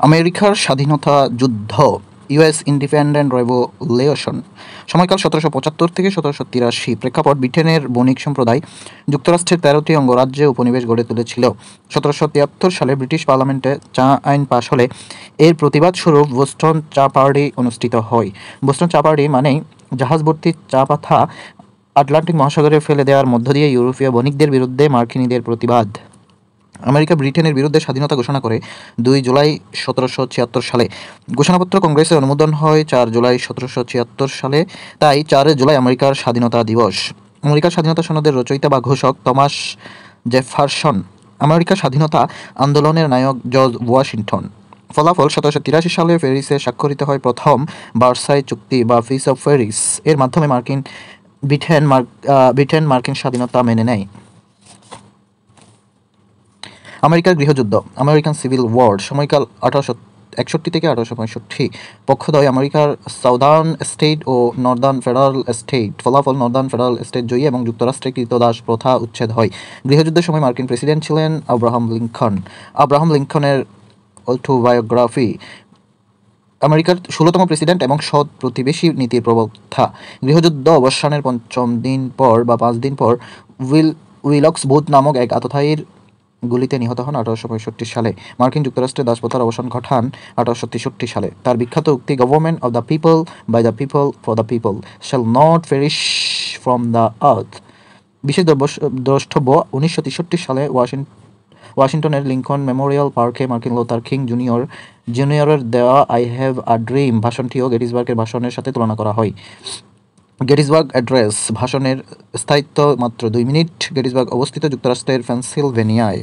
আমেরিকার স্বাধীনতা যুদ্ধ ইউএস ইন্ডিপেন্ডেন্ট রেভলিউশন সময়কাল 1775 থেকে 1783। প্রেক্ষাপট ব্রিটেনের বণিক সম্প্রদায় যুক্তরাষ্ট্রের 13টি অঙ্গরাজ্যে উপনিবেশ গড়ে তুলেছিল। 1773 সালে ব্রিটিশ পার্লামেন্টে চা আইন পাশ হলে এর প্রতিবাদ স্বরূপ বোস্টন চা পার্টি অনুষ্ঠিত হয়। বোস্টন চা পার্টি মানেই জাহাজ ভর্তি চা পাতা আটলান্টিক মহাসাগরে ফেলে দেওয়ার মধ্য দিয়ে ইউরোপীয় বণিকদের বিরুদ্ধে মার্কিনীদের প্রতিবাদ। আমেরিকা ব্রিটেনের বিরুদ্ধে স্বাধীনতা ঘোষণা করে 2 জুলাই 1776 সালে। ঘোষণাপত্র কংগ্রেসে অনুমোদন হয় 4 জুলাই 1776 সালে। তাই 4 জুলাই আমেরিকার স্বাধীনতা দিবস। আমেরিকার স্বাধীনতা সনদের রচয়িতা বা ঘোষক টমাস জেফারসন। আমেরিকার স্বাধীনতা আন্দোলনের নায়ক জর্জ ওয়াশিংটন। ফলাফল 1783 সালে প্যারিসে স্বাক্ষরিত হয় প্রথম ভার্সাই চুক্তি বা পিস অফ প্যারিস। এর মাধ্যমে ব্রিটেন মার্কিন স্বাধীনতা মেনে নেয়। আমেরিকার গৃহযুদ্ধ আমেরিকান সিভিল ওয়ার সময়কাল 1861 থেকে 1865। পক্ষদ্বয় আমেরিকার সাউদার্ন স্টেট ও নর্দার্ন ফেডারাল স্টেট। ফলাফল নর্দার্ন ফেডারাল স্টেট জয়ী এবং যুক্তরাষ্ট্রে কৃতদাস প্রথা উচ্ছেদ হয়। গৃহযুদ্ধের সময় মার্কিন প্রেসিডেন্ট ছিলেন আব্রাহাম লিঙ্কন। আব্রাহাম লিঙ্কনের অটোবায়োগ্রাফি। আমেরিকার 16তম প্রেসিডেন্ট এবং সৎ প্রতিবেশী নীতির প্রবক্তা। গৃহযুদ্ধ অবসানের 5 দিন পর বা 5 দিন পর উইলকস বুথ নামক এক আততায়ীর গুলিতে নিহত হন 1865 সালে। মার্কিন যুক্তরাষ্ট্রে দাসপ্রথার অবসান ঘটান 1863 সালে। তার বিখ্যাত উক্তি government of the people by the people for the people shall not perish from the earth. বিশেষ দ্রষ্টব্য 1963 সালে ওয়াশিংটনের লিঙ্কন মেমোরিয়াল পার্কে মার্কিন লুথার কিং জুনিয়রের দেওয়া আই হ্যাভ আ ড্রিম ভাষণটিও গেটিসবার্গের ভাষণের সাথে তুলনা করা হয়। গেটিসবার্গ অ্যাড্রেস ভাষণের স্থায়িত্ব মাত্র 2 মিনিট। গেটিসবার্গ অবস্থিত যুক্তরাষ্ট্রের পেনসিলভেনিয়ায়।